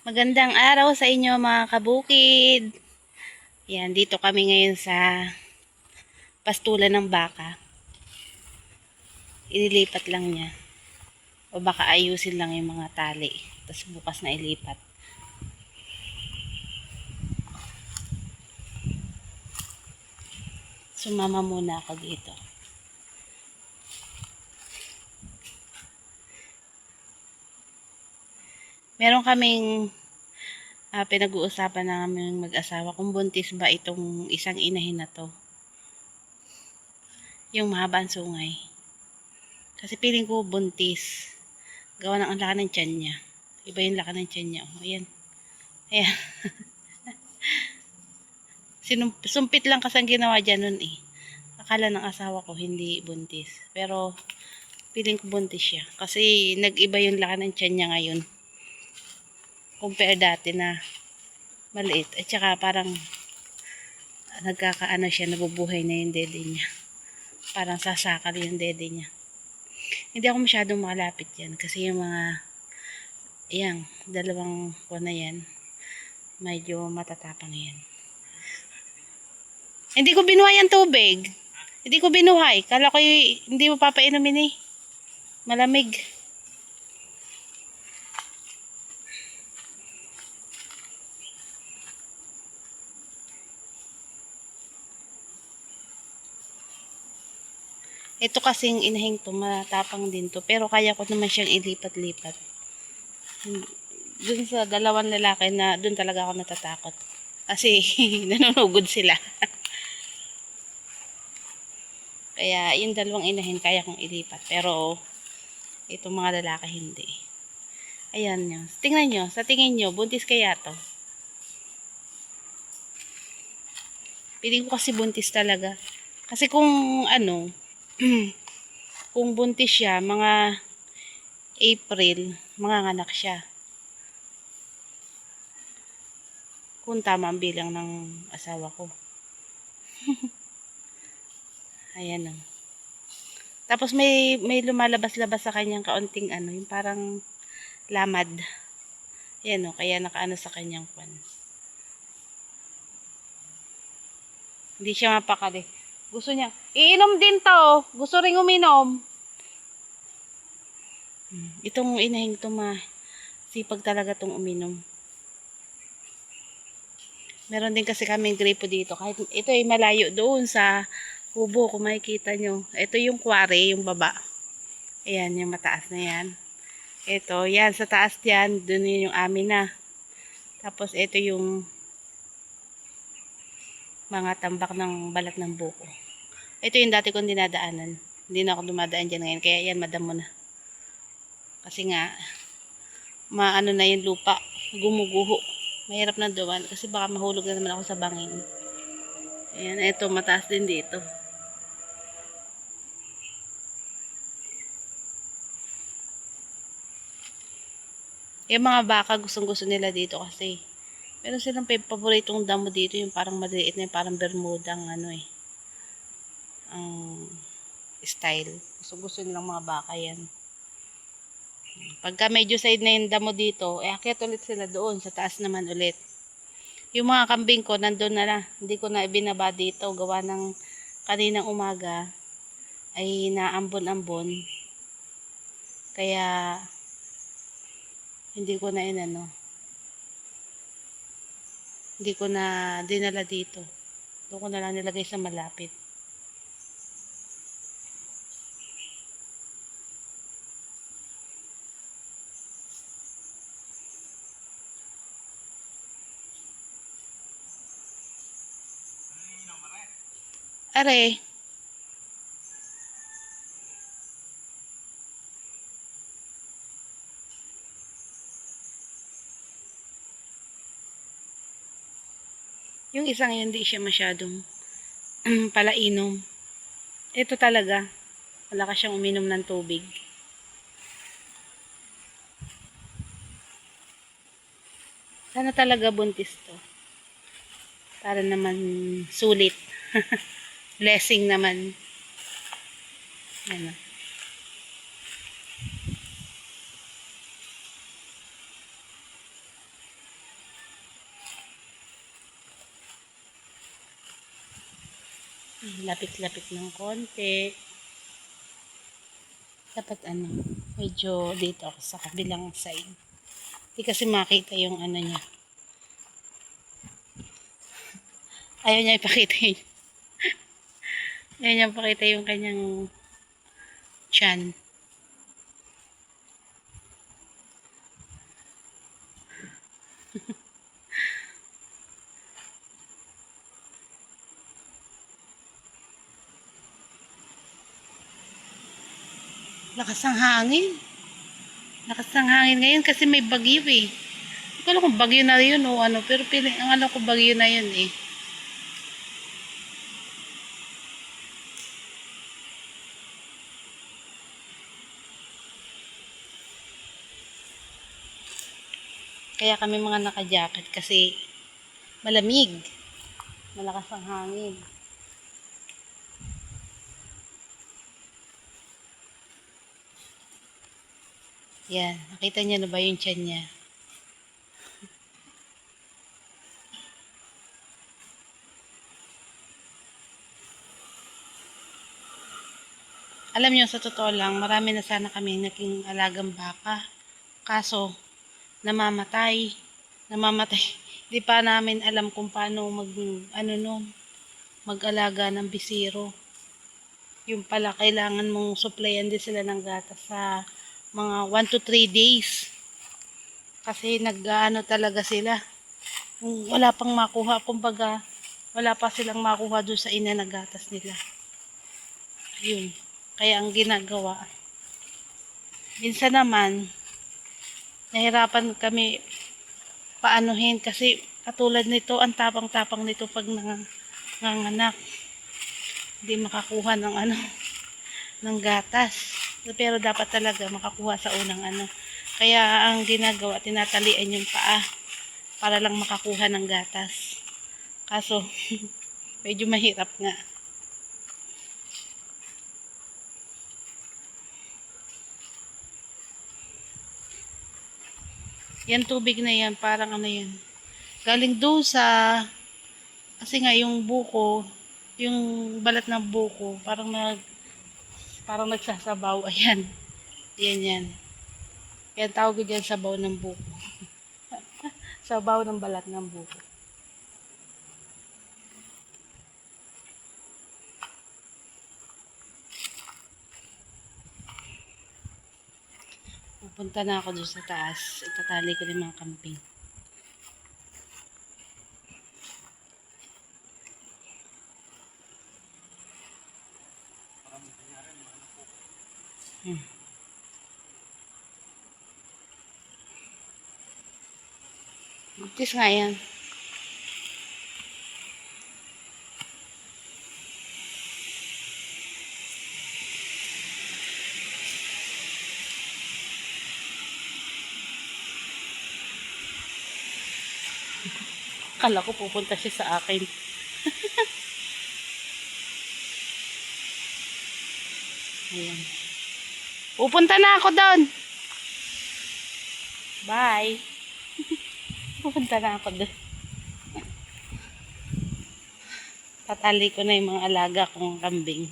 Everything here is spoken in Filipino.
Magandang araw sa inyo mga kabukid. Yan, dito kami ngayon sa pastulan ng baka. Ililipat lang niya. O baka ayusin lang yung mga tali. Tapos bukas na ilipat. Sumama muna ako dito. Meron kaming pinag-uusapan namin mag-asawa kung buntis ba itong isang inahin na to. Yung mahaba ang sungay. Kasi piling ko buntis. Gawa ng ang laki ng tiyan niya. Iba yung laki ng tiyan niya. Oh, ayan. Ayan. Sumpit lang kasi ang ginawa dyan nun eh. Akala ng asawa ko hindi buntis. Pero piling ko buntis siya. Kasi nag-iba yung laki ng tiyan niya ngayon. Compare dati na maliit. At saka parang nagkakaano siya, nabubuhay na yung dede niya. Parang sasakal yung dede niya. Hindi ako masyadong makalapit yan. Kasi yung mga, ayan, dalawang kuwan na yan, medyo matatapang yan. Hindi ko binuhay ang tubig. Hindi ko binuhay. Kala ko hindi mo papainumin eh. Malamig. Ito kasing inahing to, matapang din to. Pero kaya ko naman siyang ilipat-lipat. Dun sa dalawang lalaki na, dun talaga ako natatakot. Kasi nanunugod sila. Kaya yung dalawang inahin kaya kong ilipat. Pero itong mga lalaki hindi. Ayan nyo. Tingnan nyo. Sa tingin nyo, buntis kaya to? Piling ko kasi buntis talaga. Kasi kung ano, kung buntis siya, mga April, manganganak siya. Kung tama ang bilang ng asawa ko. Ayan o. Tapos may lumalabas-labas sa kanyang kaunting ano, yung parang lamad. Ayan o, kaya nakaano sa kanyang kwan. Hindi siya mapakali. Gusto niya, iinom din to. Gusto ring uminom. Itong inahing to sipag talaga tong uminom. Meron din kasi kaming gripo dito. Kahit ito ay malayo doon sa kubo, kung makikita nyo. Ito yung quarry, yung baba. Ayan, yung mataas na yan. Ito, yan, sa taas yan. Doon yun yung amin na. Tapos ito yung mga tambak ng balat ng buko. Ito yung dati kong dinadaanan. Hindi na ako dumadaan dyan ngayon. Kaya yan, madamo na. Kasi nga, maano na yung lupa. Gumuguho. Mahirap na duman. Kasi baka mahulog na naman ako sa bangin. Ayan, ito, mataas din dito. Yung mga baka, gustong-gusto nila dito kasi meron silang paboritong damo dito, yung parang maliit na yung parang Bermuda ang ano eh. Ang style. Gusto-gusto nilang mga baka yan. Pagka medyo side na yung damo dito, akyat ulit sila doon, sa taas naman ulit. Yung mga kambing ko, nandun na. Hindi ko na ibinaba dito. Gawa ng kaninang umaga ay naambon-ambon. Kaya hindi ko na hindi ko na dinala dito. Doon ko na lang nilagay sa malapit. Are. Yung isang yun, hindi siya masyadong palainom. Ito talaga. Malakas siyang uminom ng tubig. Sana talaga buntis to. Para naman sulit. Blessing naman. Ano. Lapit-lapit ng konti. Dapat medyo dito ako sa kabilang side. Hindi kasi makita yung niya. Ayaw niya ipakita yun. Ayaw niya ipakita yung kanyang tiyan. Lakas ng hangin. Lakas ng hangin ngayon kasi may bagyo eh. Hindi ko alam kung bagyo na yun o ano. Pero ang alam ko bagyo na yun eh. Kaya kami mga naka-jacket kasi malamig. Malakas ang hangin. Yan. Nakita niyo na ba yung tiyan niya? Alam niyo, sa totoo lang, marami na sana kami naging alagang baka. Kaso, namamatay. Di pa namin alam kung paano mag-alaga ng bisiro. Yung pala, kailangan mong supplyan din sila ng gatas sa mga 1 to 3 days. Kasi talaga sila. Wala pang makuha, kumbaga, wala pa silang makuha doon sa ina na gatas nila. Yun. Kaya ang ginagawa, minsan naman, nahirapan kami paanuhin kasi katulad nito, ang tapang-tapang nito pag nanganak. Hindi makakuha ng ng gatas. Pero dapat talaga makakuha sa unang Kaya ang ginagawa, tinatalian yung paa para lang makakuha ng gatas. Kaso, medyo mahirap nga. Yan tubig na yan, parang yan. Galing doon kasi nga yung buko, yung balat ng buko, parang nagsasabaw. Ayan. Yan. Kaya tawag ko dyan sabaw ng buko. Sabaw ng balat ng buko. Pupunta na ako doon sa taas. Itatali ko din mga kambing. Buntis nga yan. Akala ko pupunta siya sa akin. Ayan. Pupunta na ako doon. Bye. Pupunta na ako doon. Tatali ko na yung mga alaga kong kambing.